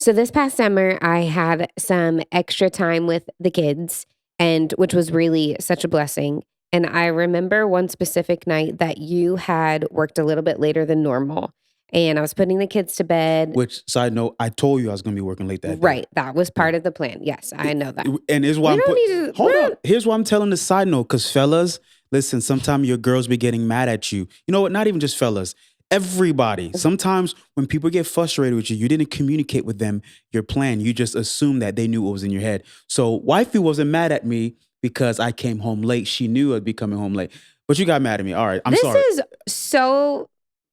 So this past summer, I had some extra time with the kids, and which was really such a blessing. And I remember one specific night that you had worked a little bit later than normal, and I was putting the kids to bed. Which, side note, I told you I was going to be working late that day. Right, that was part of the plan. Yes, I know that. And here's why We don't need to. hold up. Here's why I'm telling the side note, because fellas, listen, sometimes your girls be getting mad at you. You know what? Not even just fellas. Everybody. Sometimes when people get frustrated with you, you didn't communicate with them your plan. You just assumed that they knew what was in your head. So wifey wasn't mad at me because I came home late. She knew I'd be coming home late. But you got mad at me. All right. I'm sorry.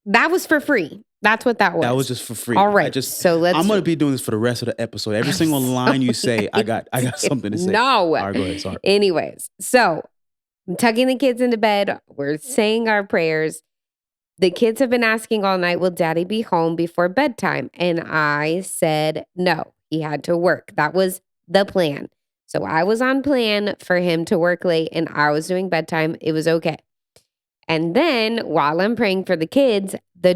That was for free. That's what that was. That was just for free. All right. I'm going to be doing this for the rest of the episode. Every single line you say, I got something to say. No. All right, go ahead. Sorry. Anyways, so I'm tucking the kids into bed. We're saying our prayers. The kids have been asking all night, will daddy be home before bedtime? And I said no. He had to work. That was the plan. So I was on plan for him to work late and I was doing bedtime. It was okay. And then while I'm praying for the kids, the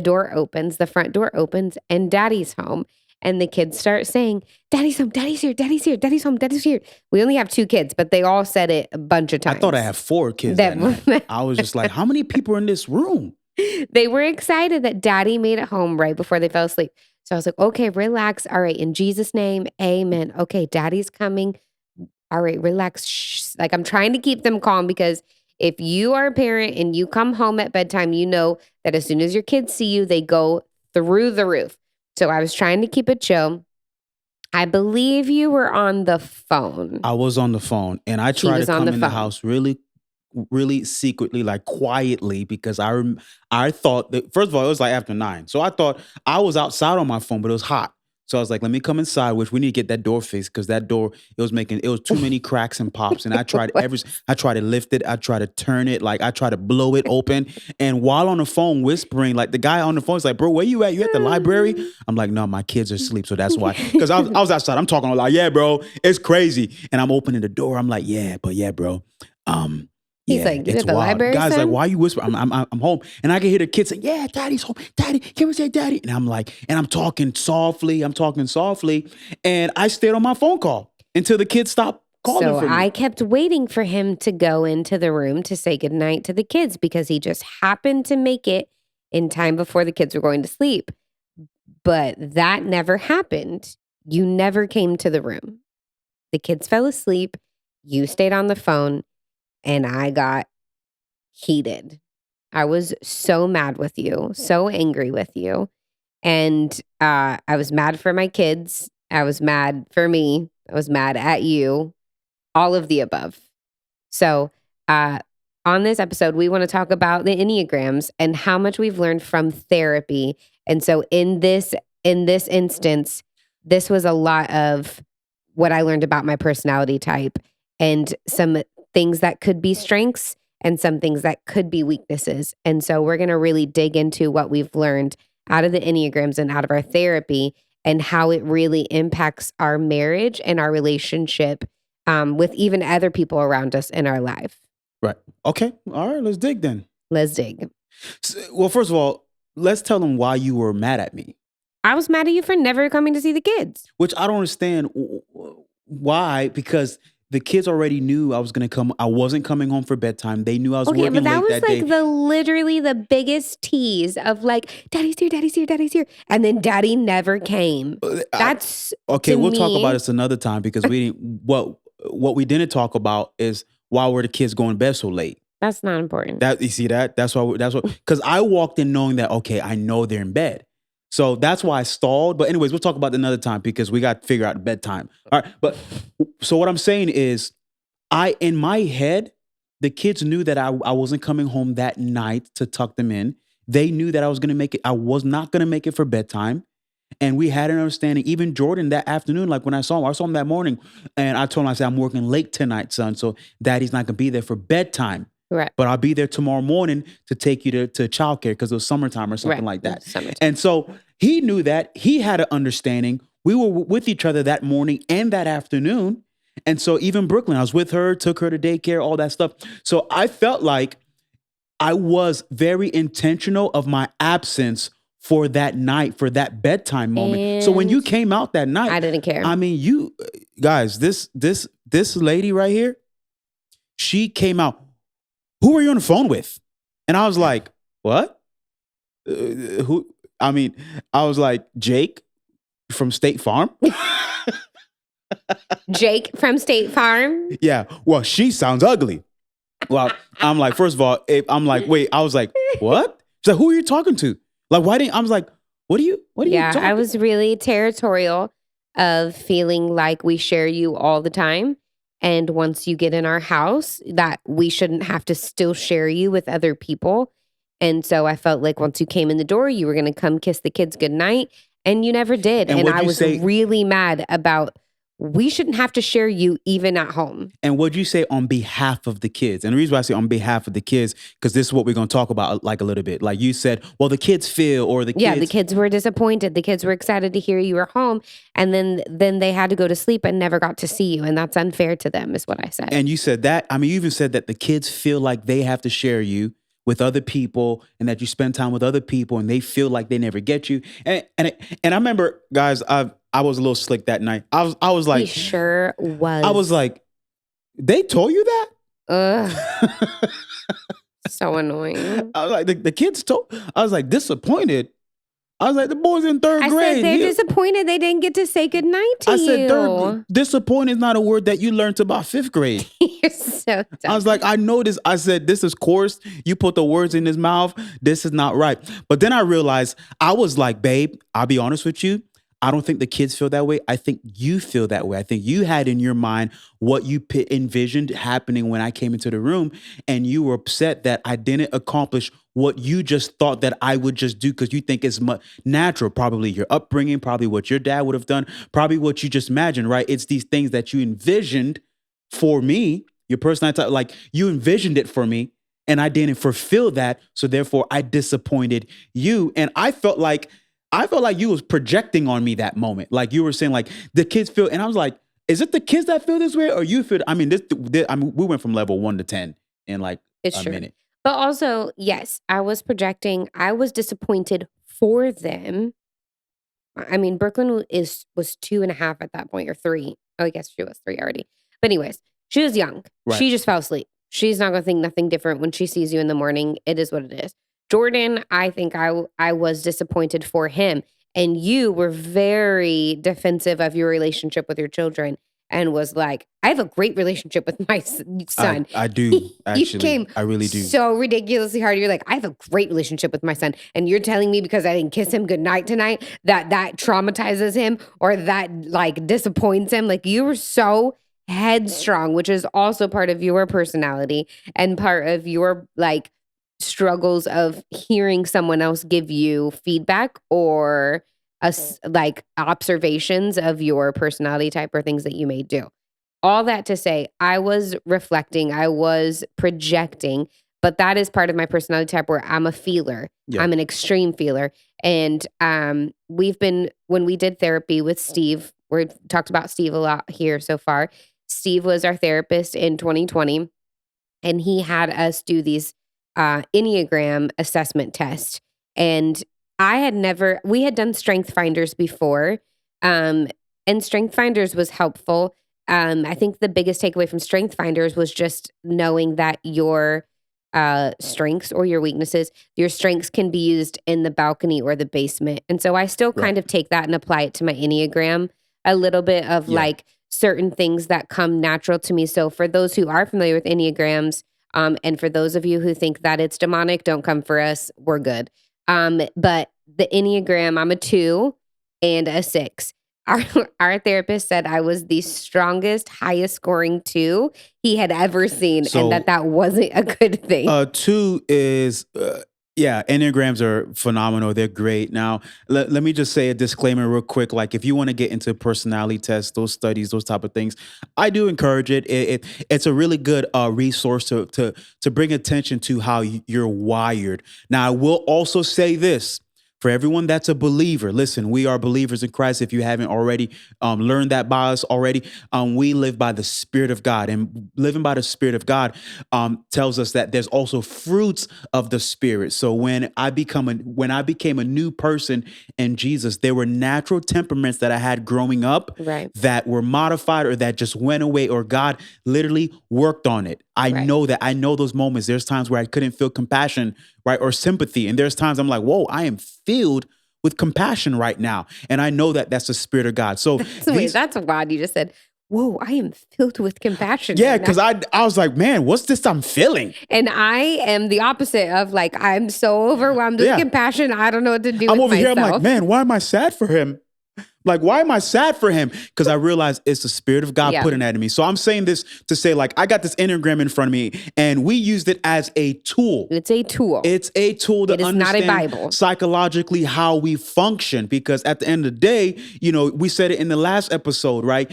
front door opens, and daddy's home. And the kids start saying, daddy's home, daddy's here, daddy's here, daddy's home, daddy's here. We only have 2 kids, but they all said it a bunch of times. I thought I had 4 kids that night. I was just like, how many people are in this room? They were excited that daddy made it home right before they fell asleep. So I was like, okay, relax. All right, in Jesus' name, amen. Okay, daddy's coming. All right, relax. Shh. Like, I'm trying to keep them calm, because if you are a parent and you come home at bedtime, you know that as soon as your kids see you, they go through the roof. So I was trying to keep it chill. I believe you were on the phone. I was on the phone, and I tried to come in the house really secretly, like quietly, because I thought that, first of all, it was like after 9. So I thought I was outside on my phone, but it was hot. So I was like, let me come inside, which we need to get that door fixed, because that door, it was too many cracks and pops. And I tried to lift it. I tried to turn it. Like, I tried to blow it open. And while on the phone whispering, like, the guy on the phone was like, bro, where you at? You at the library? I'm like, no, my kids are asleep. So that's why. Because I was outside. I'm talking like, yeah, bro, it's crazy. And I'm opening the door. I'm like, yeah, bro. He's like, you at the library? Guy's like, why are you whispering? I'm home. And I can hear the kids say, yeah, daddy's home. Daddy, can we say daddy? And I'm like, and I'm talking softly. And I stayed on my phone call until the kids stopped calling for me. So I kept waiting for him to go into the room to say goodnight to the kids, because he just happened to make it in time before the kids were going to sleep. But that never happened. You never came to the room. The kids fell asleep. You stayed on the phone. And I got heated. I was so mad with you, so angry with you. And I was mad for my kids. I was mad for me. I was mad at you. All of the above. So on this episode, we want to talk about the Enneagrams and how much we've learned from therapy. And so in this instance, this was a lot of what I learned about my personality type, and some things that could be strengths and some things that could be weaknesses. And so we're going to really dig into what we've learned out of the Enneagrams and out of our therapy, and how it really impacts our marriage and our relationship with even other people around us in our life. Right. Okay. All right. Let's dig then. Let's dig. Well, first of all, let's tell them why you were mad at me. I was mad at you for never coming to see the kids. Which I don't understand why, because the kids already knew I was going to come. I wasn't coming home for bedtime. They knew I was working late that day. Okay, but that was like literally the biggest tease of like, daddy's here, daddy's here, daddy's here. And then daddy never came. That's okay. We'll talk about this another time, because we didn't, what we didn't talk about is why were the kids going to bed so late? That's not important. You see that? That's what, because I walked in knowing that, okay, I know they're in bed. So that's why I stalled. But anyways, we'll talk about it another time, because we got to figure out bedtime. All right. But so what I'm saying is, in my head, the kids knew that I wasn't coming home that night to tuck them in. They knew that I was going to make it. I was not going to make it for bedtime. And we had an understanding. Even Jordan that afternoon, like when I saw him that morning, and I told him, I said, I'm working late tonight, son. So daddy's not going to be there for bedtime. Right. But I'll be there tomorrow morning to take you to childcare, because it was summertime or something like that. And so he knew that. He had an understanding. We were with each other that morning and that afternoon. And so even Brooklyn, I was with her, took her to daycare, all that stuff. So I felt like I was very intentional of my absence for that night, for that bedtime moment. So when you came out that night, I didn't care. I mean, you guys, this lady right here, she came out. Who were you on the phone with? And I was like, what? Who? I mean, I was like, Jake from State Farm. Jake from State Farm? Yeah. Well, she sounds ugly. Well, I'm like, first of all, I'm like, wait, I was like, what? She's like, who are you talking to? Like, why didn't I was like, what are you talking? I was really territorial of feeling like we share you all the time. And once you get in our house, that we shouldn't have to still share you with other people. And so I felt like once you came in the door, you were going to come kiss the kids goodnight. And you never did. And I was really mad about we shouldn't have to share you even at home. And what'd you say on behalf of the kids? And the reason why I say on behalf of the kids, because this is what we're going to talk about like a little bit. Like you said, well, the kids feel or the kids. Yeah, the kids were disappointed. The kids were excited to hear you were home. And then they had to go to sleep and never got to see you. And that's unfair to them is what I said. And you said that. I mean, you even said that the kids feel like they have to share you with other people and that you spend time with other people and they feel like they never get you. And I remember, guys, I was a little slick that night. I was like, he sure was. I was like, they told you that? Ugh. So annoying. I was like, the kids told. I was like disappointed. I was like, the boys in third grade. I said they're disappointed they didn't get to say goodnight to you. I said disappointed is not a word that you learned about fifth grade. You're so dumb. I was like, I know this. I said, this is coarse. You put the words in his mouth. This is not right. But then I realized, I was like, babe, I'll be honest with you. I don't think the kids feel that way. I think you feel that way. I think you had in your mind what you envisioned happening when I came into the room, and you were upset that I didn't accomplish what you just thought that I would just do because you think it's natural. Probably your upbringing, probably what your dad would have done, probably what you just imagined, right? It's these things that you envisioned for me, your personality, like you envisioned it for me, and I didn't fulfill that. So therefore, I disappointed you, and I felt like you was projecting on me that moment. Like you were saying, like the kids feel, and I was like, is it the kids that feel this way, or you feel? I mean, we went from level 1 to 10 in like it's a true. minute. But also, yes, I was projecting. I was disappointed for them. I mean, Brooklyn was 2.5 at that point, or 3. Oh, I guess she was 3 already. But anyways, she was young. Right. She just fell asleep. She's not going to think nothing different when she sees you in the morning. It is what it is. Jordan, I think I was disappointed for him. And you were very defensive of your relationship with your children and was like, I have a great relationship with my son. I do, actually. You came I really do. so ridiculously hard. You're like, I have a great relationship with my son. And you're telling me because I didn't kiss him goodnight tonight that traumatizes him or that like disappoints him. Like you were so headstrong, which is also part of your personality and part of your like struggles of hearing someone else give you feedback or like observations of your personality type or things that you may do. All that to say, I was reflecting, I was projecting, but that is part of my personality type where I'm a feeler. Yeah. I'm an extreme feeler. And when we did therapy with Steve, we've talked about Steve a lot here so far. Steve was our therapist in 2020, and he had us do these Enneagram assessment test. And we had done Strength Finders before. And Strength Finders was helpful. I think the biggest takeaway from Strength Finders was just knowing that your strengths or your weaknesses, your strengths can be used in the balcony or the basement. And so I still kind of take that and apply it to my Enneagram a little bit of like certain things that come natural to me. So for those who are familiar with Enneagrams, and for those of you who think that it's demonic, don't come for us. We're good. But the Enneagram, I'm a 2 and a 6. Our therapist said I was the strongest, highest scoring 2 he had ever seen, and that wasn't a good thing. 2 is Enneagrams are phenomenal. They're great. Now, let me just say a disclaimer real quick. Like, if you want to get into personality tests, those studies, those type of things, I do encourage it. It's a really good resource to bring attention to how you're wired. Now, I will also say this. For everyone that's a believer, listen, we are believers in Christ. If you haven't already learned that by us already, we live by the Spirit of God. And living by the Spirit of God tells us that there's also fruits of the Spirit. So when I became a new person in Jesus, there were natural temperaments that I had growing up Right. that were modified or that just went away, or God literally worked on it. I know that. I know those moments. There's times where I couldn't feel compassion, right, or sympathy. And there's times I'm like, whoa, I am filled with compassion right now. And I know that that's the Spirit of God. So Wait, that's wild. You just said, whoa, I am filled with compassion. Yeah, because I was like, man, what's this I'm feeling? And I am the opposite of like, I'm so overwhelmed with compassion. I don't know what to do I'm with over myself. here, I'm like, man, why am I sad for him? Like, why am I sad for him? Because I realized it's the Spirit of God putting that in me. So I'm saying this to say, like, I got this Enneagram in front of me, and we used it as a tool. It's a tool. It's a tool to understand not a Bible. Psychologically how we function. Because at the end of the day, we said it in the last episode, right?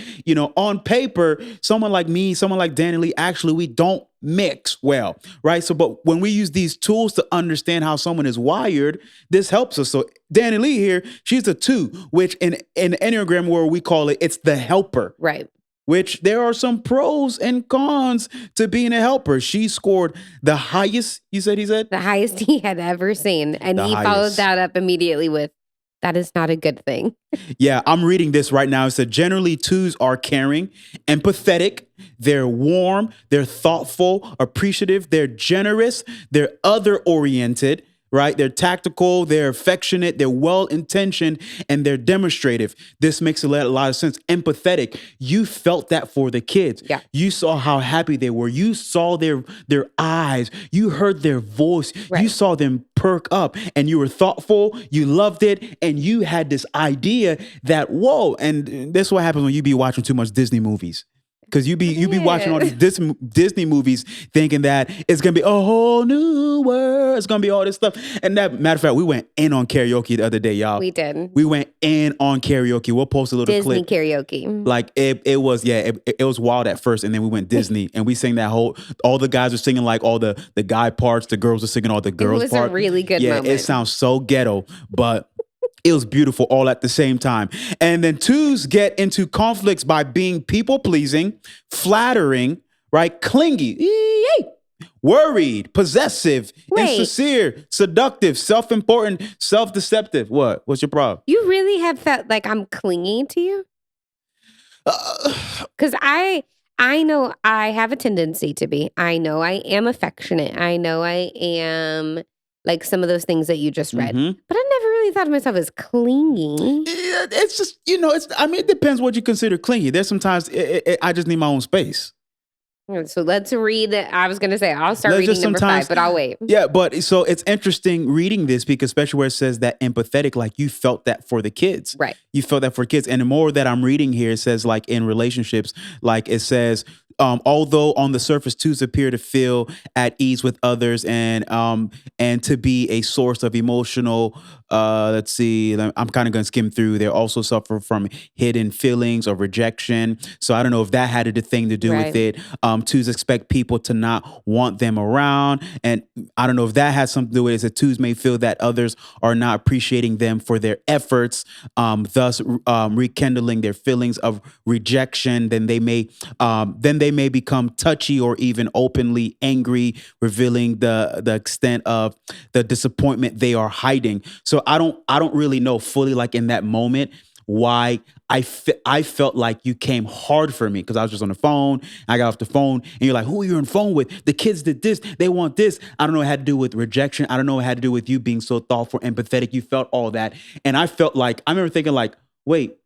On paper, someone like me, someone like Danny Lee, actually, we don't mix well, right? So, but when we use these tools to understand how someone is wired, this helps us. So Danny Lee here, she's a 2, which in the Enneagram world, we call it's the helper. Right. Which there are some pros and cons to being a helper. She scored the highest, he said? The highest he had ever seen. And he followed that up immediately with, that is not a good thing. Yeah, I'm reading this right now. It said, generally 2s are caring, empathetic, they're warm, they're thoughtful, appreciative, they're generous, they're other-oriented, right? They're tactical, they're affectionate, they're well-intentioned, and they're demonstrative. This makes a lot of sense. Empathetic. You felt that for the kids. Yeah. You saw how happy they were. You saw their eyes. You heard their voice. Right. You saw them perk up, and you were thoughtful. You loved it, and you had this idea that, whoa, and this is what happens when you be watching too much Disney movies. Because you be watching all these Disney movies thinking that it's going to be a whole new world. It's going to be all this stuff. And that, matter of fact, we went in on karaoke the other day, y'all. We did. We went in on karaoke. We'll post a little Disney clip. Karaoke. Like it was wild at first. And then we went Disney and we sang all the guys are singing like all the guy parts. The girls are singing all the girls parts. It was a really good moment. It sounds so ghetto, but it was beautiful all at the same time. And then 2s get into conflicts by being people-pleasing, flattering, right? Clingy, worried, possessive, insincere, seductive, self-important, self-deceptive. What? What's your problem? You really have felt like I'm clingy to you? Because I know I have a tendency to be. I know I am affectionate. I know I am like some of those things that you just read. Mm-hmm. But I never really thought of myself as clingy. Yeah, it's just, it depends what you consider clingy. There's sometimes I just need my own space. So let's read. I was going to say, I'll start reading number 5, but I'll wait. Yeah, but so it's interesting reading this because especially where it says that empathetic, like you felt that for the kids. Right. You felt that for kids. And the more that I'm reading here, it says like in relationships, like it says, although on the surface 2s appear to feel at ease with others and to be a source of emotional, let's see, I'm kind of going to skim through. They also suffer from hidden feelings of rejection. So I don't know if that had a thing to do with it. 2s expect people to not want them around. And I don't know if that has something to do with it. That 2s may feel that others are not appreciating them for their efforts, thus rekindling their feelings of rejection. Then they may become touchy or even openly angry, revealing the extent of the disappointment they are hiding. So I don't really know fully, like in that moment, why I felt like you came hard for me because I was just on the phone. I got off the phone and you're like, who are you on the phone with? The kids did this. They want this. I don't know what it had to do with rejection. I don't know what it had to do with you being so thoughtful, empathetic. You felt all that. And I felt like, I remember thinking like, wait,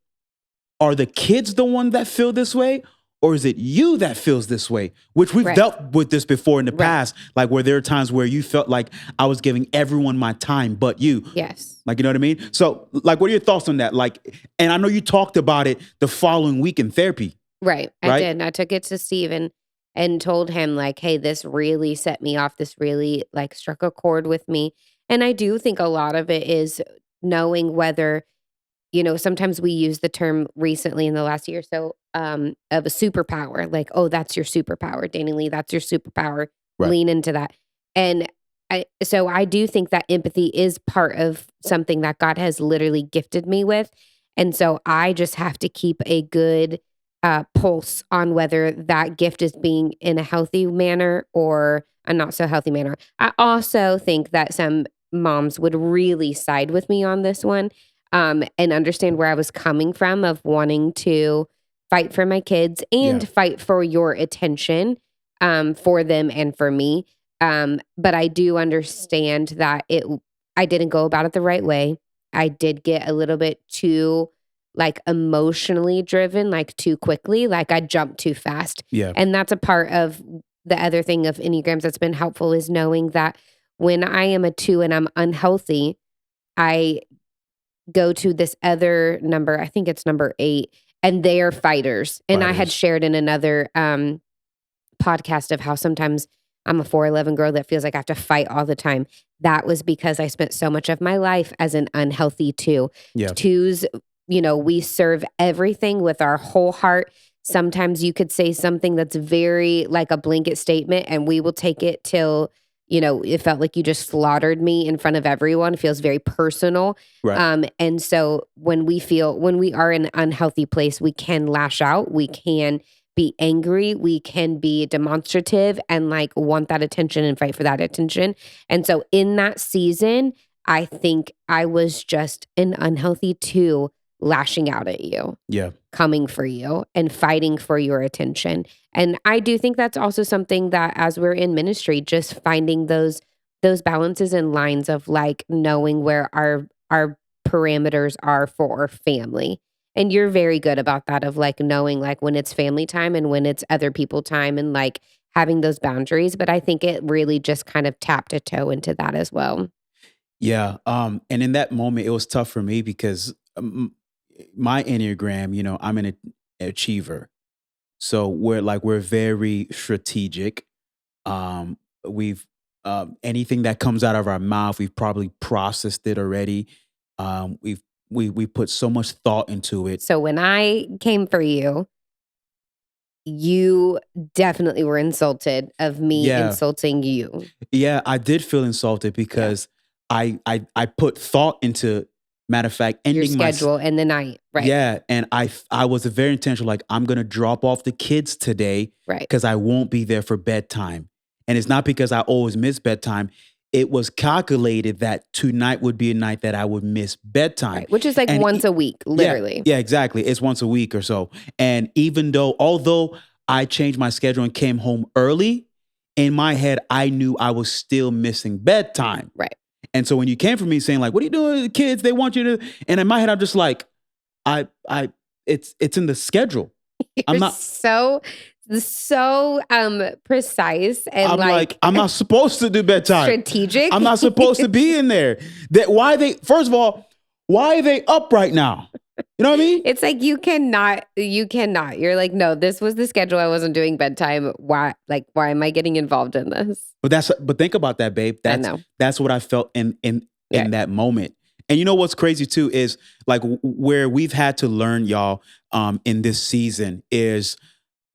are the kids the one that feel this way? Or is it you that feels this way? Which we've dealt with this before in the past, like where there are times where you felt like I was giving everyone my time but you. Yes. Like, you know what I mean? So, like, what are your thoughts on that? Like, and I know you talked about it the following week in therapy. Right. I did. And I took it to Steve and told him like, hey, this really set me off. This really like struck a chord with me. And I do think a lot of it is knowing whether, sometimes we use the term recently in the last year or so of a superpower. Like, oh, that's your superpower. Danny Lee, that's your superpower. Right. Lean into that. And So I do think that empathy is part of something that God has literally gifted me with. And so I just have to keep a good pulse on whether that gift is being in a healthy manner or a not so healthy manner. I also think that some moms would really side with me on this one, and understand where I was coming from of wanting to fight for my kids Yeah. and fight for your attention, for them and for me. But I do understand that I didn't go about it the right way. I did get a little bit too like emotionally driven, like too quickly, like I jumped too fast. Yeah. And that's a part of the other thing of Enneagrams that's been helpful is knowing that when I am a 2 and I'm unhealthy, I go to this other number, I think it's number 8, and they are fighters. And I had Fighters. shared in another podcast of how sometimes I'm a 4'11" girl that feels like I have to fight all the time. That was because I spent so much of my life as an unhealthy 2. Yeah. 2s, we serve everything with our whole heart. Sometimes you could say something that's very like a blanket statement, and we will take it till, it felt like you just slaughtered me in front of everyone. It feels very personal. Right. And so when we are in an unhealthy place, we can lash out. We can be angry, we can be demonstrative and like want that attention and fight for that attention. And so in that season, I think I was just an unhealthy 2 lashing out at you, Yeah. coming for you and fighting for your attention. And I do think that's also something that as we're in ministry, just finding those balances and lines of like knowing where our parameters are for our family. And you're very good about that of like knowing like when it's family time and when it's other people time and like having those boundaries. But I think it really just kind of tapped a toe into that as well. Yeah. And in that moment, it was tough for me because my Enneagram, I'm an achiever. So we're very strategic. We've anything that comes out of our mouth, we've probably processed it already. We put so much thought into it. So when I came for you, you definitely were insulted of me Yeah. insulting you. Yeah, I did feel insulted Yeah. because I put thought into, matter of fact, Your ending my schedule and the night. Right. yeah, and I was very intentional. Like I'm gonna drop off the kids today Right. because I won't be there for bedtime, and it's not because I always miss bedtime. It was calculated that tonight would be a night that I would miss bedtime, Right. Which is like and once a week, yeah, literally. yeah, exactly. It's once a week or so, and although I changed my schedule and came home early, in my head I knew I was still missing bedtime. Right. And so when you came for me saying like, "What are you doing with the kids? They want you to," and in my head I'm just like, I it's in the schedule. I'm You're not so precise and I'm like, I'm not supposed to do bedtime. strategic. I'm not supposed to be in there. First of all, why are they up right now? You know what I mean? It's like you cannot. You're like, no, this was the schedule. I wasn't doing bedtime. Why am I getting involved in this? But think about that, babe. I know. That's what I felt in Yeah. that moment. And you know what's crazy too is like where we've had to learn, y'all, in this season is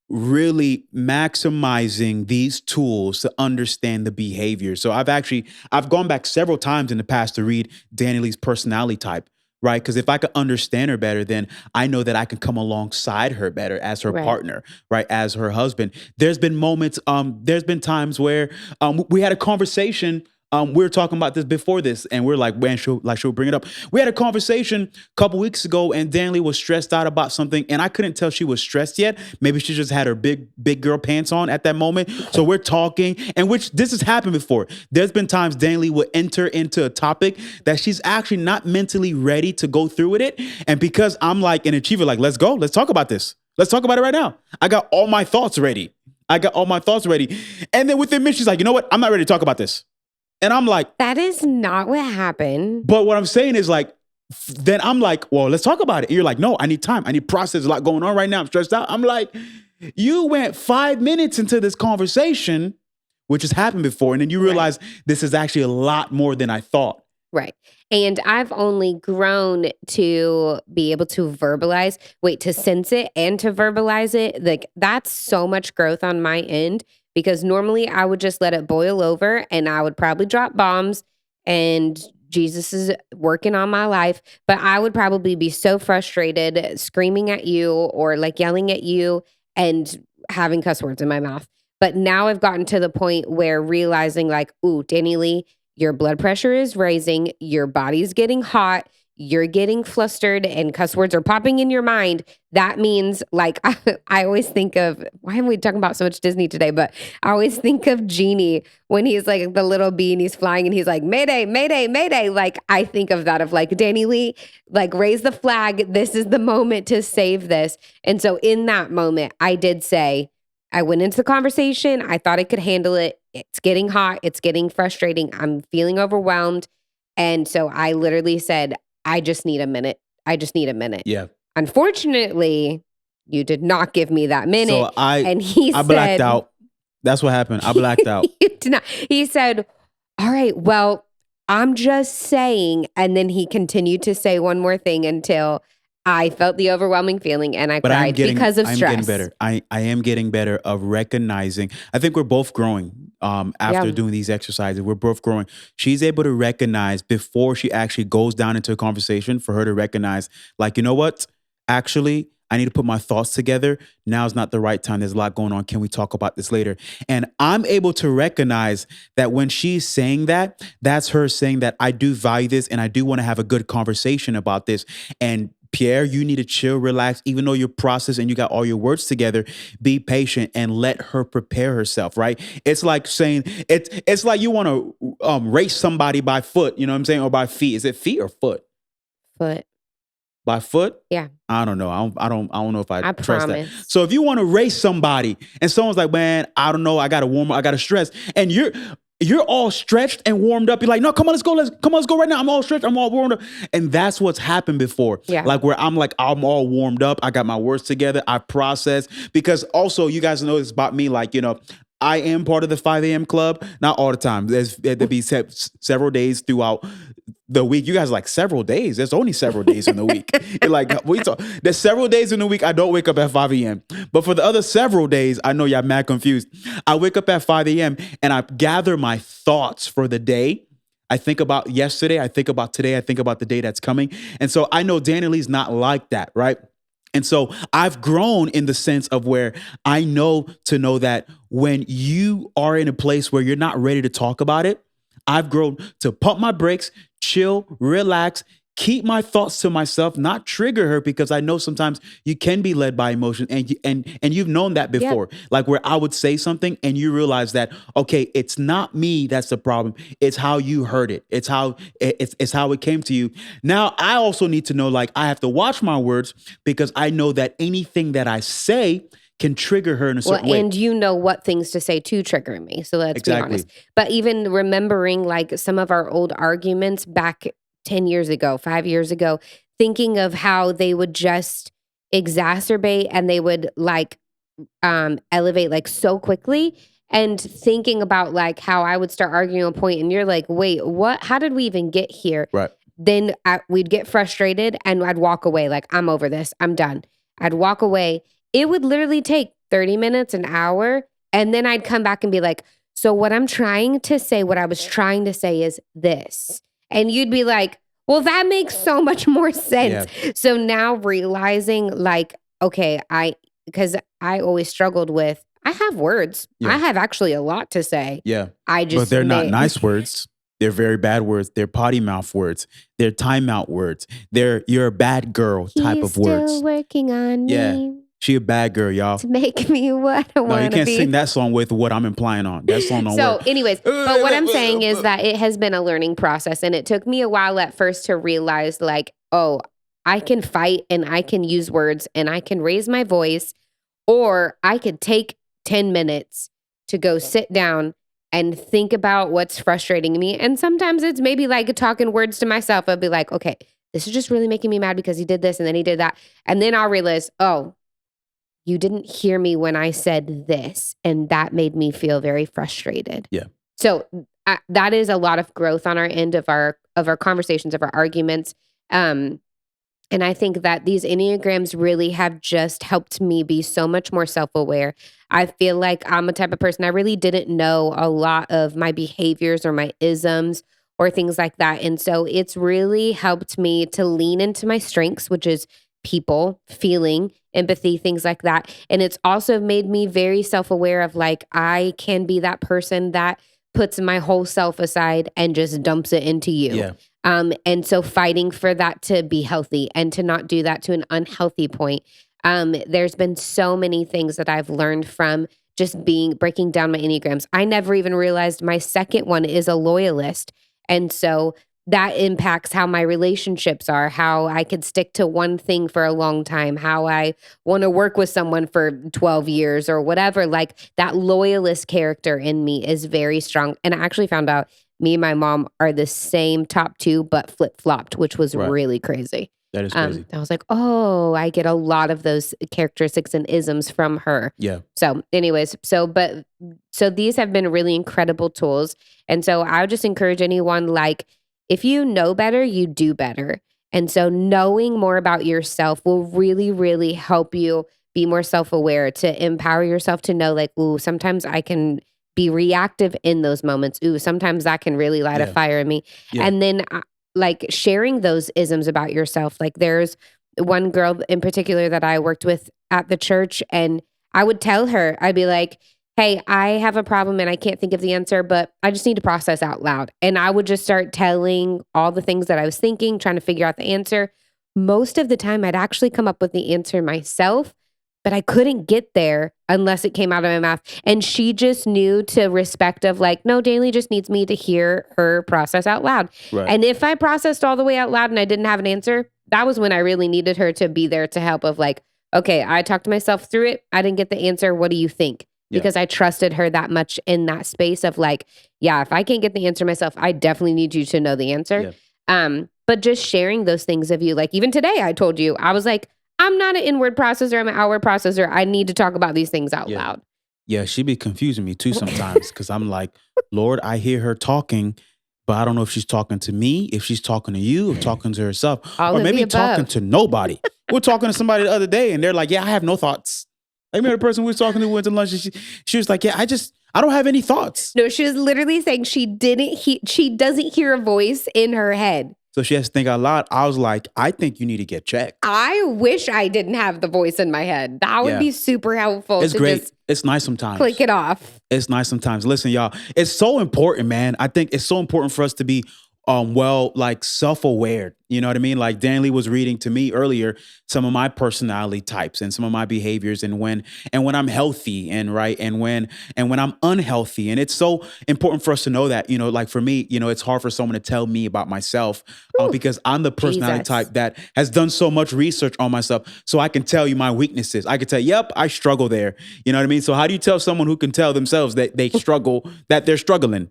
really maximizing these tools to understand the behavior. So I've gone back several times in the past to read Danny Lee's personality type, right? Because if I could understand her better, then I know that I can come alongside her better as her Right. partner, right? As her husband. There's been moments, there's been times where we had a conversation. We were talking about this before this, and we're like, man, she'll bring it up. We had a conversation a couple weeks ago, and Danley was stressed out about something, and I couldn't tell she was stressed yet. Maybe she just had her big girl pants on at that moment. So we're talking, and which this has happened before. There's been times Danley would enter into a topic that she's actually not mentally ready to go through with it, and because I'm like an achiever, like let's go, let's talk about this. Let's talk about it right now. I got all my thoughts ready. And then within minutes, she's like, you know what? I'm not ready to talk about this. And I'm like, That is not what happened. but what I'm saying is like, then I'm like, well, let's talk about it. And you're like, no, I need time. I need process. There's a lot going on right now. I'm stressed out. I'm like, you went 5 minutes into this conversation, which has happened before. And then you realize this is actually a lot more than I thought. Right. And I've only grown to be able to to sense it and to verbalize it. Like that's so much growth on my end because normally I would just let it boil over and I would probably drop bombs and Jesus is working on my life, but I would probably be so frustrated screaming at you or like yelling at you and having cuss words in my mouth. But now I've gotten to the point where realizing like, ooh, Danny Lee, your blood pressure is raising, your body's getting hot, you're getting flustered and cuss words are popping in your mind. That means like I always think of, why am we talking about so much Disney today? But I always think of Genie when he's like the little bee and he's flying and he's like, Mayday, Mayday, Mayday. Like I think of that of like, Danny Lee, like raise the flag. This is the moment to save this. And so in that moment, I did say, I went into the conversation. I thought I could handle it. It's getting hot. It's getting frustrating. I'm feeling overwhelmed. And so I literally said, I just need a minute. I just need a minute. Yeah. Unfortunately, you did not give me that minute. So and he I blacked out. That's what happened. I blacked out. He said, all right, well, I'm just saying. And then he continued to say one more thing until I felt the overwhelming feeling and I cried because of stress. I'm getting better. I am getting better of recognizing. I think we're both growing after doing these exercises. We're both growing. She's able to recognize before she actually goes down into a conversation, for her to recognize, like, you know what? Actually, I need to put my thoughts together. Now's not the right time. There's a lot going on. Can we talk about this later? And I'm able to recognize that when she's saying that, that's her saying that I do value this and I do want to have a good conversation about this. And Pierre, you need to chill, relax, even though you're processed and you got all your words together, be patient and let her prepare herself, right? It's like saying, it's like you want to race somebody by foot, you know what I'm saying? Or by feet. Is it feet or foot? Foot. By foot? Yeah. I don't know. I don't know if I trust promise. that. So if you want to race somebody and someone's like, man, I don't know, I got to warm up, I got to stress, and you're all stretched and warmed up. You're like, no, come on, let's go right now. I'm all stretched, I'm all warmed up. And that's what's happened before. Yeah. Like where I'm all warmed up. I got my words together. I process. Because also you guys know this about me, like, you know, I am part of the 5 a.m. club. Not all the time. There's to be several days throughout the week. You guys are like, several days? There's only several days in the week. You're like, there's several days in the week I don't wake up at 5 a.m. But for the other several days, I know y'all mad confused. I wake up at 5 a.m. and I gather my thoughts for the day. I think about yesterday. I think about today. I think about the day that's coming. And so I know Danny Lee's not like that, right? And so I've grown in the sense of where I know that when you are in a place where you're not ready to talk about it, I've grown to pump my brakes, chill, relax, keep my thoughts to myself, not trigger her, because I know sometimes you can be led by emotion, and you've known that before. Yeah. Like where I would say something and you realize that, okay, it's not me that's the problem. It's how you heard it. It's how it came to you. Now I also need to know, like, I have to watch my words, because I know that anything that I say can trigger her in a certain way. And you know what things to say to trigger me. So let's be honest. But even remembering like some of our old arguments back 10 years ago, 5 years ago, thinking of how they would just exacerbate and they would like elevate like so quickly, and thinking about like how I would start arguing a point and you're like, wait, what? How did we even get here? Right. Then we'd get frustrated and I'd walk away like, I'm over this. I'm done. I'd walk away. It would literally take 30 minutes, an hour. And then I'd come back and be like, so what I'm trying to say, what I was trying to say is this. And you'd be like, well, that makes so much more sense. Yeah. So now realizing like, okay, because I always struggled with, I have words. Yeah. I have actually a lot to say. Yeah. But they're not nice words. They're very bad words. They're potty mouth words. They're timeout words. You're a bad girl type of words. He's still working on me. Yeah. She a bad girl, y'all. To make me what I want to be. No, you can't sing that song with what I'm implying on. That song don't work. So anyways, but what I'm saying is that it has been a learning process. And it took me a while at first to realize like, oh, I can fight and I can use words and I can raise my voice, or I could take 10 minutes to go sit down and think about what's frustrating me. And sometimes it's maybe like talking words to myself. I'll be like, okay, this is just really making me mad because he did this and then he did that. And then I'll realize, oh, you didn't hear me when I said this, and that made me feel very frustrated. Yeah. So that is a lot of growth on our end of our conversations, of our arguments. And And I think that these Enneagrams really have just helped me be so much more self aware. I feel like I'm a type of person, I really didn't know a lot of my behaviors or my isms or things like that. And so it's really helped me to lean into my strengths, which is people, feeling, empathy, things like that. And it's also made me very self aware of like, I can be that person that puts my whole self aside and just dumps it into you. Yeah. And so fighting for that to be healthy and to not do that to an unhealthy point. There's been so many things that I've learned from just breaking down my Enneagrams. I never even realized my second one is a loyalist. And so that impacts how my relationships are, how I could stick to one thing for a long time, how I want to work with someone for 12 years or whatever. Like that loyalist character in me is very strong. And I actually found out me and my mom are the same top two, but flip-flopped, which was Right. really crazy. That is crazy. I was like, oh, I get a lot of those characteristics and isms from her. Yeah. So anyways, so these have been really incredible tools. And so I would just encourage anyone, like, if you know better, you do better. And so knowing more about yourself will really, really help you be more self-aware, to empower yourself to know like, ooh, sometimes I can be reactive in those moments. Ooh, sometimes that can really light a fire in me. Yeah. And then like sharing those isms about yourself. Like there's one girl in particular that I worked with at the church, and I would tell her, I'd be like, hey, I have a problem and I can't think of the answer, but I just need to process out loud. And I would just start telling all the things that I was thinking, trying to figure out the answer. Most of the time, I'd actually come up with the answer myself, but I couldn't get there unless it came out of my mouth. And she just knew to respect of like, no, Daly just needs me to hear her process out loud. Right. And if I processed all the way out loud and I didn't have an answer, that was when I really needed her to be there to help of like, okay, I talked myself through it. I didn't get the answer. What do you think? Because I trusted her that much in that space of like, yeah, if I can't get the answer myself, I definitely need you to know the answer. But just sharing those things of you, like even today I told you, I was like, I'm not an inward processor, I'm an outward processor. I need to talk about these things out loud. Yeah, she be confusing me too sometimes because I'm like, Lord, I hear her talking, but I don't know if she's talking to me, if she's talking to you, or talking to herself, All or of maybe the above. talking to nobody. We're talking to somebody the other day and they're like, yeah, I have no thoughts. I remember the person we were talking to went to lunch and she was like, yeah, I don't have any thoughts. No, she was literally saying she doesn't hear a voice in her head. So she has to think out loud. I was like, I think you need to get checked. I wish I didn't have the voice in my head. That would be super helpful. It's great. It's nice sometimes. Click it off. It's nice sometimes. Listen, y'all, it's so important, man. I think it's so important for us to be like self-aware. You know what I mean? Like Danley was reading to me earlier some of my personality types and some of my behaviors and when I'm healthy and right and when I'm unhealthy. And it's so important for us to know that, you know, like for me, you know, it's hard for someone to tell me about myself because I'm the personality type that has done so much research on myself. So I can tell you my weaknesses. I can tell, yep, I struggle there. You know what I mean? So how do you tell someone who can tell themselves that they struggle, that they're struggling?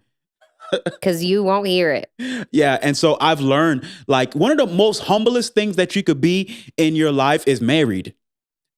Because you won't hear it. Yeah. And so I've learned like one of the most humblest things that you could be in your life is married.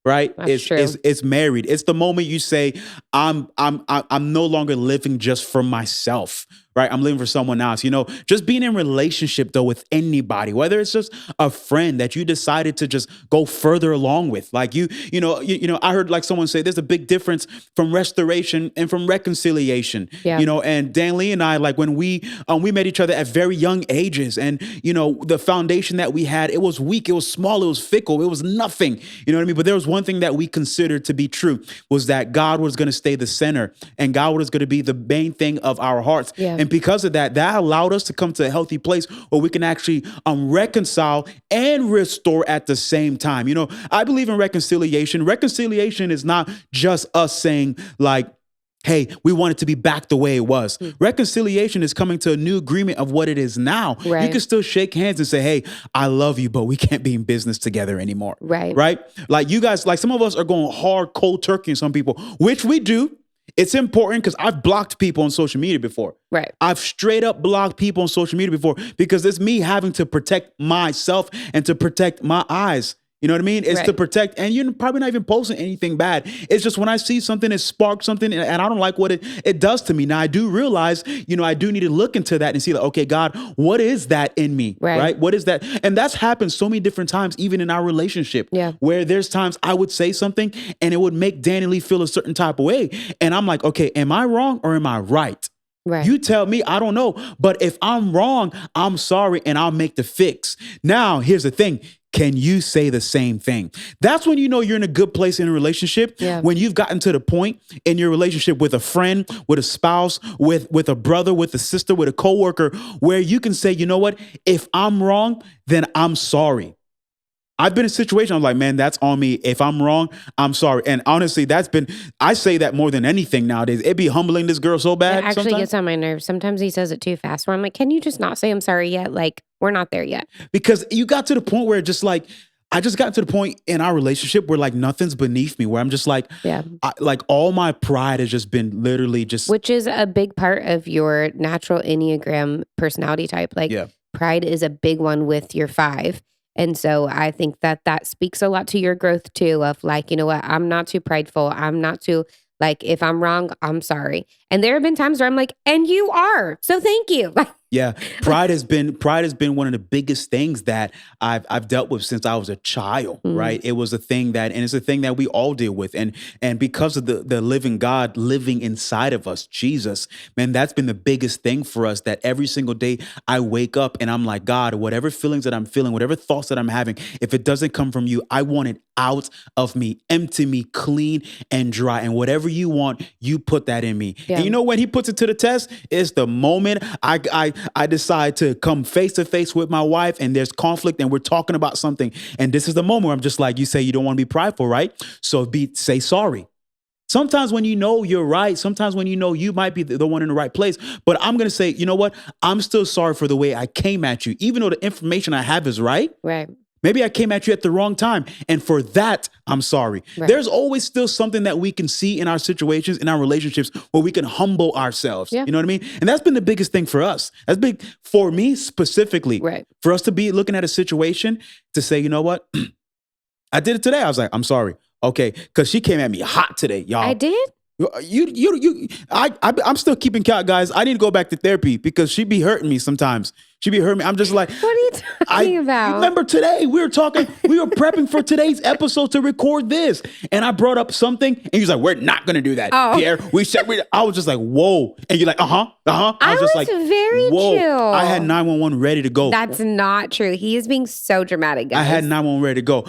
Right? That's true. It's married. It's the moment you say, I'm no longer living just for myself. Right? I'm living for someone else. You know, just being in relationship though with anybody, whether it's just a friend that you decided to just go further along with. Like you know, I heard like someone say there's a big difference from restoration and from reconciliation. Yeah. You know, and Dan Lee and I, like when we met each other at very young ages, and you know, the foundation that we had, it was weak, it was small, it was fickle, it was nothing. You know what I mean? But there was one thing that we considered to be true was that God was going to stay the center and God was going to be the main thing of our hearts. Yeah. And because of that, that allowed us to come to a healthy place where we can actually reconcile and restore at the same time. You know, I believe in reconciliation. Reconciliation is not just us saying like, hey, we want it to be back the way it was. Reconciliation is coming to a new agreement of what it is now. Right. You can still shake hands and say, hey, I love you, but we can't be in business together anymore. Right. Right? Like you guys, like some of us are going hard cold turkey on some people, which we do. It's important because I've blocked people on social media before. Right. I've straight up blocked people on social media before because it's me having to protect myself and to protect my eyes. You know what I mean? It's to Right. protect, and you're probably not even posting anything bad. It's just when I see something that sparks something and I don't like what it does to me. Now I do realize, I do need to look into that and see like, okay, God, what is that in me? Right. Right? What is that? And that's happened so many different times, even in our relationship, Yeah. where there's times I would say something and it would make Danny Lee feel a certain type of way. And I'm like, okay, am I wrong or am I right? Right. You tell me, I don't know. But if I'm wrong, I'm sorry and I'll make the fix. Now, here's the thing. Can you say the same thing? That's when you know you're in a good place in a relationship. Yeah. When you've gotten to the point in your relationship with a friend, with a spouse, with a brother, with a sister, with a coworker, where you can say, you know what? If I'm wrong, then I'm sorry. I've been in a situation, I'm like, man, that's on me. If I'm wrong, I'm sorry. And honestly, I say that more than anything nowadays. It'd be humbling this girl so It bad actually sometimes. gets on my nerves. Sometimes he says it too fast where I'm like, can you just not say I'm sorry yet? Like, we're not there yet. Because you got to the point where just like, I just got to the point in our relationship where like nothing's beneath me, where I'm just like, Yeah. like all my pride has just been literally just. Which is a big part of your natural Enneagram personality type. Like, Yeah. pride is a big one with your 5. And so I think that speaks a lot to your growth too, of like, you know what, I'm not too prideful. I'm not too, like, if I'm wrong, I'm sorry. And there have been times where I'm like, and you are. So thank you. Yeah, pride has been one of the biggest things that I've dealt with since I was a child, right? It was a thing that, and it's a thing that we all deal with, and because of the living God living inside of us, Jesus, man, that's been the biggest thing for us. That every single day I wake up and I'm like, God, whatever feelings that I'm feeling, whatever thoughts that I'm having, if it doesn't come from you, I want it out of me, empty me, clean and dry, and whatever you want, you put that in me. Yeah. And you know when He puts it to the test, it's the moment I decide to come face to face with my wife and there's conflict and we're talking about something. And this is the moment where I'm just like, you say you don't want to be prideful, right? So say sorry. Sometimes when you know you're right, sometimes when you know you might be the one in the right place, but I'm going to say, you know what? I'm still sorry for the way I came at you, even though the information I have is right. Right. Maybe I came at you at the wrong time. And for that, I'm sorry. Right. There's always still something that we can see in our situations, in our relationships, where we can humble ourselves. Yeah. You know what I mean? And that's been the biggest thing for us. That's big for me specifically. Right. For us to be looking at a situation to say, you know what? I did it today. I was like, I'm sorry. Okay. Because she came at me hot today, y'all. I did? I'm still keeping count, guys. I need to go back to therapy because she be hurting me sometimes. She be hurting me. I'm just like, what are you talking about? Remember today we were prepping for today's episode to record this, and I brought up something, and he was like, "We're not going to do that, Pierre." I was just like, "Whoa!" And you're like, "Uh huh." I was just like, very "Whoa!" chill. I had 911 ready to go. That's not true. He is being so dramatic, guys. I had 911 ready to go.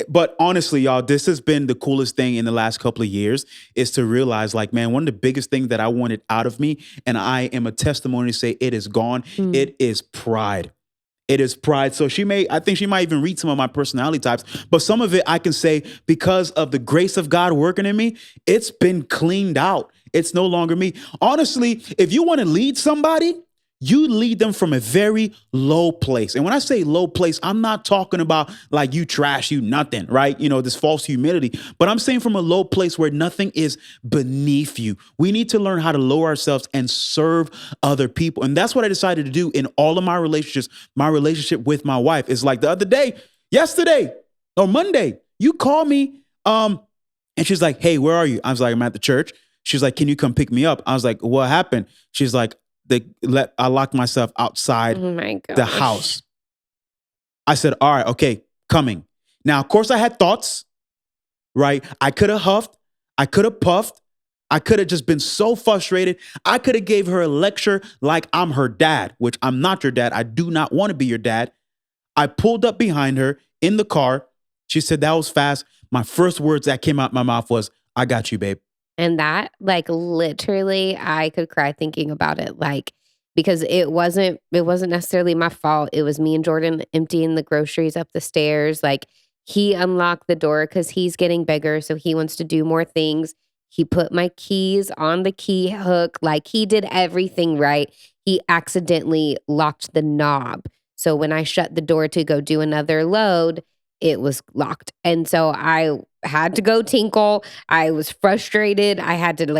But honestly, y'all, this has been the coolest thing in the last couple of years is to realize, like, man, one of the biggest things that I wanted out of me, and I am a testimony to say it is gone. It is pride. It is pride. So I think she might even read some of my personality types, but some of it I can say because of the grace of God working in me, it's been cleaned out. It's no longer me. Honestly, if you want to lead somebody, you lead them from a very low place. And when I say low place, I'm not talking about like you trash, you nothing, right? You know, this false humility. But I'm saying from a low place where nothing is beneath you. We need to learn how to lower ourselves and serve other people. And that's what I decided to do in all of my relationships. My relationship with my wife is like the other day, yesterday or Monday, you called me and she's like, "Hey, where are you?" I was like, "I'm at the church." She's like, "Can you come pick me up?" I was like, "What happened?" She's like, I locked myself outside the house. I said, "All right, okay, coming." Now, of course, I had thoughts, right? I could have huffed. I could have puffed. I could have just been so frustrated. I could have gave her a lecture like I'm her dad, which I'm not your dad. I do not want to be your dad. I pulled up behind her in the car. She said, "That was fast." My first words that came out my mouth was, "I got you, babe." And that, like, literally, I could cry thinking about it, like, because it wasn't necessarily my fault. It was me and Jordan emptying the groceries up the stairs. Like, he unlocked the door because he's getting bigger, so he wants to do more things. He put my keys on the key hook. Like, he did everything right. He accidentally locked the knob. So when I shut the door to go do another load, it was locked. And so I had to go tinkle. I was frustrated. I had to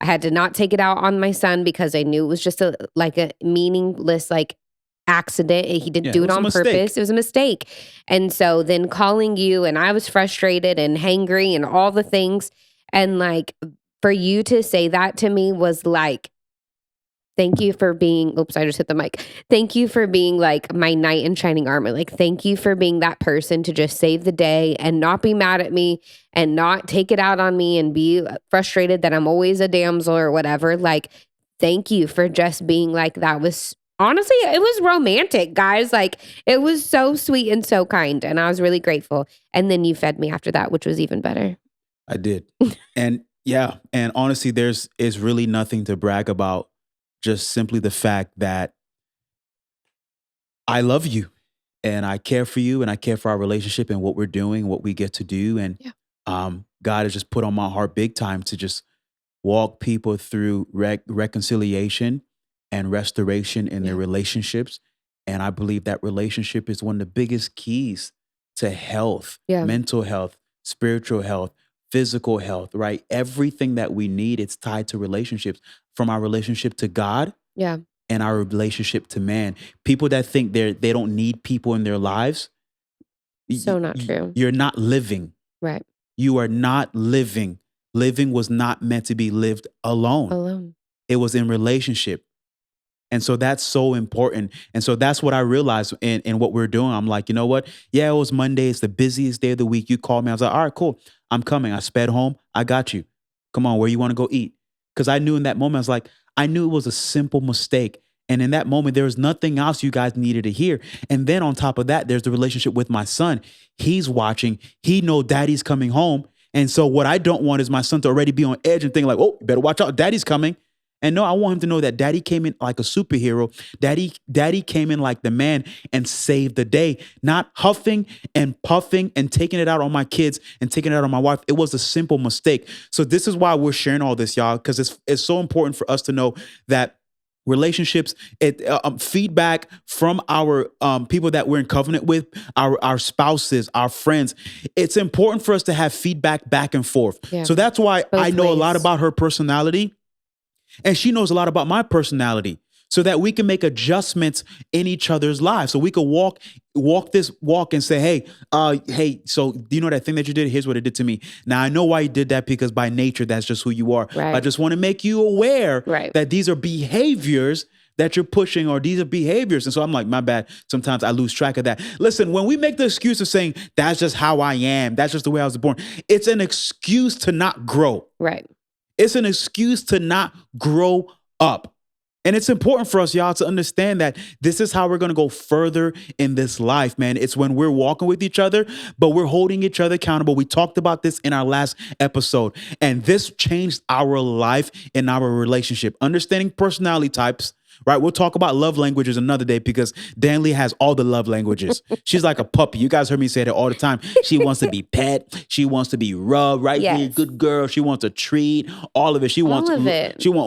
I had to not take it out on my son because I knew it was just a meaningless accident. He didn't Yeah, do it it was a on mistake. purpose. It was a mistake. And so then calling you, and I was frustrated and hangry and all the things. And like, for you to say that to me was like, thank you for being, oops, I just hit the mic. Thank you for being like my knight in shining armor. Like, thank you for being that person to just save the day and not be mad at me and not take it out on me and be frustrated that I'm always a damsel or whatever. Like, thank you for just being like that. Was honestly, it was romantic, guys. Like, it was so sweet and so kind. And I was really grateful. And then you fed me after that, which was even better. I did. And yeah, and honestly, is really nothing to brag about. Just simply the fact that I love you and I care for you and I care for our relationship and what we're doing, what we get to do. And Yeah. God has just put on my heart big time to just walk people through reconciliation and restoration in their Yeah. relationships. And I believe that relationship is one of the biggest keys to health, Yeah. mental health, spiritual health, physical health, right? Everything that we need, it's tied to relationships, from our relationship to God Yeah. and our relationship to man. People that think they don't need people in their lives, So not true. you're not living. Right. You are not living. Living was not meant to be lived alone. Alone. It was in relationship. And so that's so important. And so that's what I realized in what we're doing. I'm like, you know what? Yeah, it was Monday. It's the busiest day of the week. You called me. I was like, all right, cool. I'm coming. I sped home. I got you. Come on, where you want to go eat? Because I knew in that moment, I was like, I knew it was a simple mistake. And in that moment, there was nothing else you guys needed to hear. And then on top of that, there's the relationship with my son. He's watching. He know daddy's coming home. And so what I don't want is my son to already be on edge and think like, oh, you better watch out. Daddy's coming. And no, I want him to know that daddy came in like a superhero. Daddy came in like the man and saved the day, not huffing and puffing and taking it out on my kids and taking it out on my wife. It was a simple mistake. So this is why we're sharing all this, y'all, because it's so important for us to know that relationships, feedback from our people that we're in covenant with, our spouses, our friends. It's important for us to have feedback back and forth. Yeah. So that's why Both I know a lot ways. about her personality. And she knows a lot about my personality, so that we can make adjustments in each other's lives. So we could walk this walk and say, hey, so do you know that thing that you did? Here's what it did to me. Now I know why you did that, because by nature, that's just who you are. Right. But I just want to make you aware that these are behaviors that you're pushing, or these are behaviors. And so I'm like, my bad. Sometimes I lose track of that. Listen, when we make the excuse of saying, that's just how I am, that's just the way I was born, it's an excuse to not grow. Right. It's an excuse to not grow up. And it's important for us, y'all, to understand that this is how we're going to go further in this life, man. It's when we're walking with each other, but we're holding each other accountable. We talked about this in our last episode, and this changed our life and our relationship. Understanding personality types, right? We'll talk about love languages another day, because Danley has all the love languages. She's like a puppy. You guys heard me say that all the time. She wants to be pet. She wants to be rubbed right here. Good girl. She wants a treat. All of it. She wants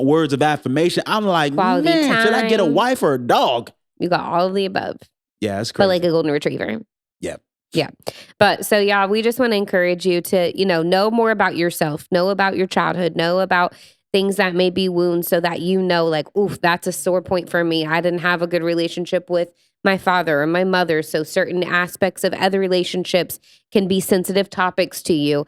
words of affirmation. I'm like, quality man, time. should I get a wife or a dog? You got all of the above. Yeah, that's crazy. But like a golden retriever. Yeah. Yeah. But so, yeah, we just want to encourage you to, know more about yourself, know about your childhood, know about things that may be wounds, so that like, oof, that's a sore point for me. I didn't have a good relationship with my father or my mother. So certain aspects of other relationships can be sensitive topics to you.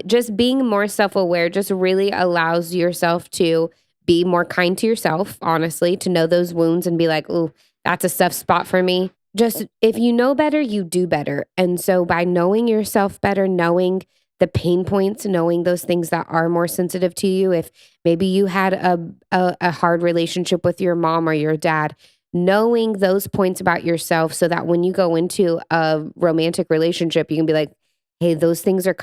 Just being more self-aware just really allows yourself to be more kind to yourself, honestly, to know those wounds and be like, ooh, that's a tough spot for me. Just if you know better, you do better. And so by knowing yourself better, knowing the pain points, knowing those things that are more sensitive to you, if maybe you had a hard relationship with your mom or your dad, knowing those points about yourself, so that when you go into a romantic relationship, you can be like, hey, those things are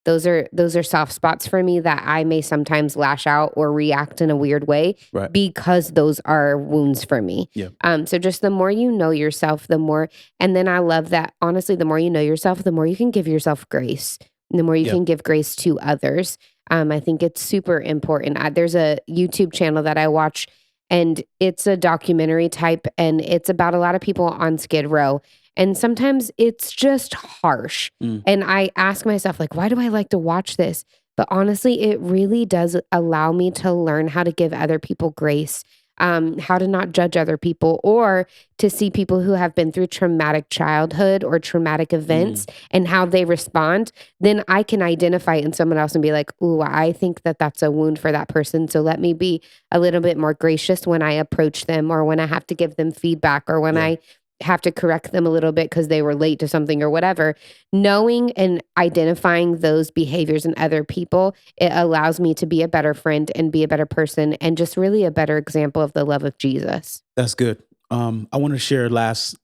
those are soft spots for me that I may sometimes lash out or react in a weird way, because those are wounds for me. Yeah. So just the more you know yourself, the more, and then I love that, honestly, the more you know yourself, the more you can give yourself grace, and the more you can give grace to others. I think it's super important. There's a YouTube channel that I watch, and it's a documentary type, and it's about a lot of people on Skid Row. And sometimes it's just harsh. And I ask myself, like, why do I like to watch this? But honestly, it really does allow me to learn how to give other people grace. how to not judge other people, or to see people who have been through traumatic childhood or traumatic events Mm. and how they respond, then I can identify it in someone else and be like, ooh, I think that that's a wound for that person. So let me be a little bit more gracious when I approach them, or when I have to give them feedback, or when Yeah. I have to correct them a little bit because they were late to something or whatever. Knowing and identifying those behaviors in other people, it allows me to be a better friend and be a better person and just really a better example of the love of Jesus. That's good. I want to share last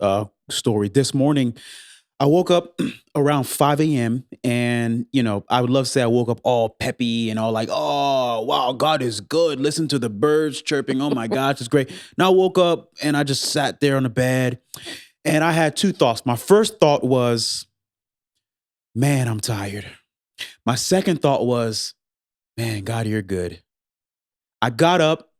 story. This morning, I woke up around 5 a.m. and, I would love to say I woke up all peppy and all like, oh, wow, God is good. Listen to the birds chirping. Oh my gosh, it's great. Now I woke up and I just sat there on the bed and I had two thoughts. My first thought was, man, I'm tired. My second thought was, man, God, you're good. I got up,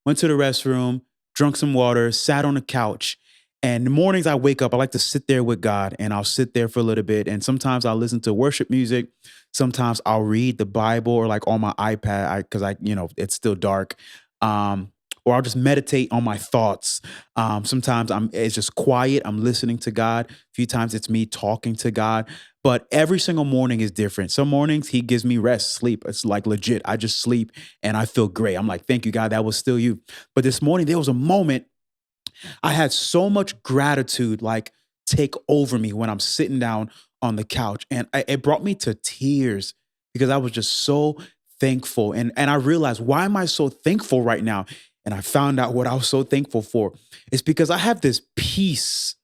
went to the restroom, drunk some water, sat on the couch. And in the mornings I wake up, I like to sit there with God and I'll sit there for a little bit. And sometimes I'll listen to worship music. Sometimes I'll read the Bible or like on my iPad because it's still dark. Or I'll just meditate on my thoughts. Sometimes it's just quiet. I'm listening to God. A few times it's me talking to God. But every single morning is different. Some mornings he gives me rest, sleep. It's like legit. I just sleep and I feel great. I'm like, thank you, God, that was still you. But this morning there was a moment I had so much gratitude like take over me when I'm sitting down on the couch. And it brought me to tears because I was just so thankful. And I realized, why am I so thankful right now? And I found out what I was so thankful for. It's because I have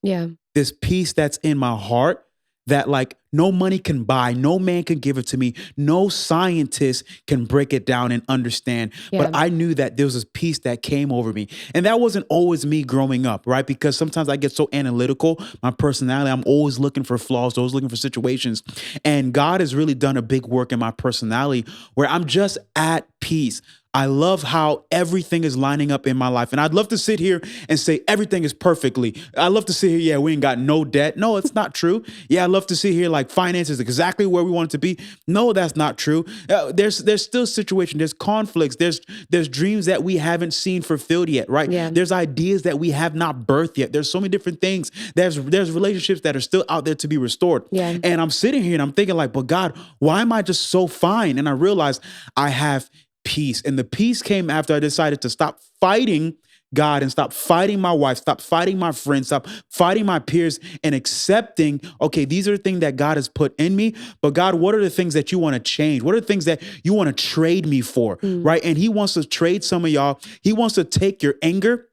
Yeah. this peace that's in my heart that like no money can buy, no man can give it to me, no scientist can break it down and understand. But Yeah. I knew that there was this peace that came over me. And that wasn't always me growing up, right? Because sometimes I get so analytical, my personality, I'm always looking for flaws, always looking for situations. And God has really done a big work in my personality where I'm just at peace. I love how everything is lining up in my life. And I'd love to sit here and say everything is perfectly. I love to sit here, yeah, we ain't got no debt. No, it's not true. Yeah, I love to sit here like finances exactly where we want it to be. No, that's not true. There's still situation. There's conflicts. There's dreams that we haven't seen fulfilled yet, right? Yeah. There's ideas that we have not birthed yet. There's so many different things. There's relationships that are still out there to be restored. Yeah. And I'm sitting here and I'm thinking like, but God, why am I just so fine? And I realized I have peace. And the peace came after I decided to stop fighting God and stop fighting my wife, stop fighting my friends, stop fighting my peers, and accepting, okay, these are the things that God has put in me. But God, what are the things that you want to change? What are the things that you want to trade me for? Right. And he wants to trade some of y'all. He wants to take your anger,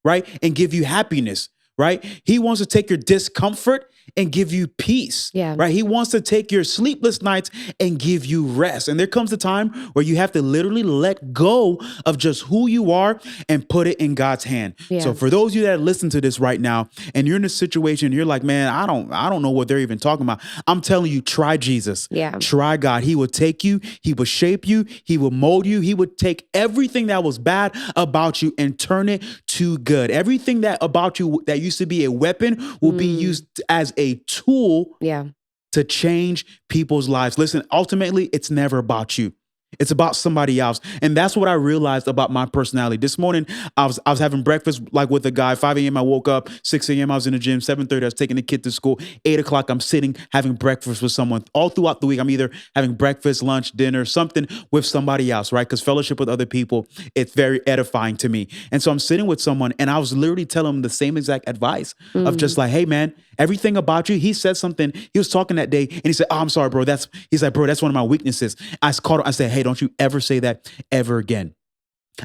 right, and give you happiness. Right. He wants to take your discomfort and give you peace. Yeah. Right. He wants to take your sleepless nights and give you rest. And there comes a time where you have to literally let go of just who you are and put it in God's hand. Yeah. So for those of you that listen to this right now and you're in a situation, you're like, man, I don't know what they're even talking about. I'm telling you, try Jesus. Yeah. Try God. He will take you. He will shape you. He will mold you. He would take everything that was bad about you and turn it to good. Everything that about you that used to be a weapon will be used as a tool Yeah. to change people's lives. Listen, ultimately, it's never about you. It's about somebody else. And that's what I realized about my personality. This morning, I was having breakfast like with a guy. 5 a.m. I woke up, 6 a.m. I was in the gym, 7:30 I was taking the kid to school, 8 o'clock I'm sitting having breakfast with someone. All throughout the week, I'm either having breakfast, lunch, dinner, something with somebody else, right? Because fellowship with other people, it's very edifying to me. And so I'm sitting with someone and I was literally telling him the same exact advice of just like, hey man, everything about you. He said something, he was talking that day and he said, oh, I'm sorry, bro. He's like, bro, that's one of my weaknesses. I called him, I said, hey, don't you ever say that ever again.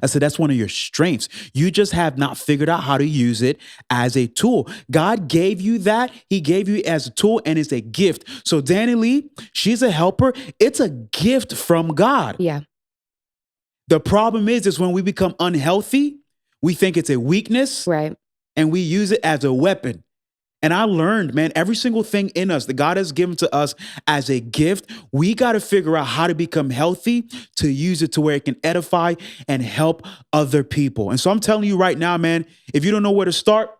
I said, that's one of your strengths. You just have not figured out how to use it as a tool. God gave you that. He gave you it as a tool and it's a gift. So Danny Lee, she's a helper. It's a gift from God. Yeah. The problem is when we become unhealthy, we think it's a weakness. Right. And we use it as a weapon. And I learned, man, every single thing in us that God has given to us as a gift, we got to figure out how to become healthy to use it to where it can edify and help other people. And so I'm telling you right now, man, if you don't know where to start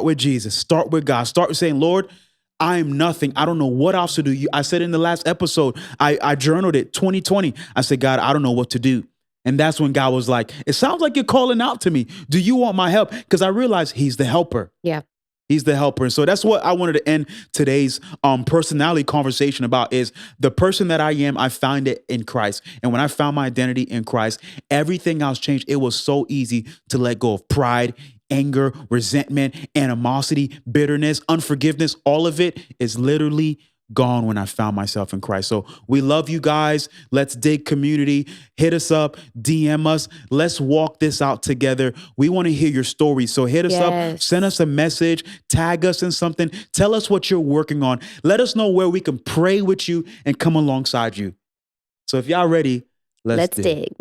with Jesus, start with God, start with saying, Lord, I am nothing. I don't know what else to do. I said in the last episode, I journaled it 2020. I said, God, I don't know what to do. And that's when God was like, it sounds like you're calling out to me. Do you want my help? Because I realized he's the helper. Yeah. He's the helper. And so that's what I wanted to end today's personality conversation about is the person that I am, I found it in Christ. And when I found my identity in Christ, everything else changed. It was so easy to let go of pride, anger, resentment, animosity, bitterness, unforgiveness. All of it is literally gone when I found myself in Christ. So we love you guys. Let's dig community. Hit us up, DM us. Let's walk this out together. We want to hear your stories. So hit us up, send us a message, tag us in something. Tell us what you're working on. Let us know where we can pray with you and come alongside you. So if y'all ready, let's dig.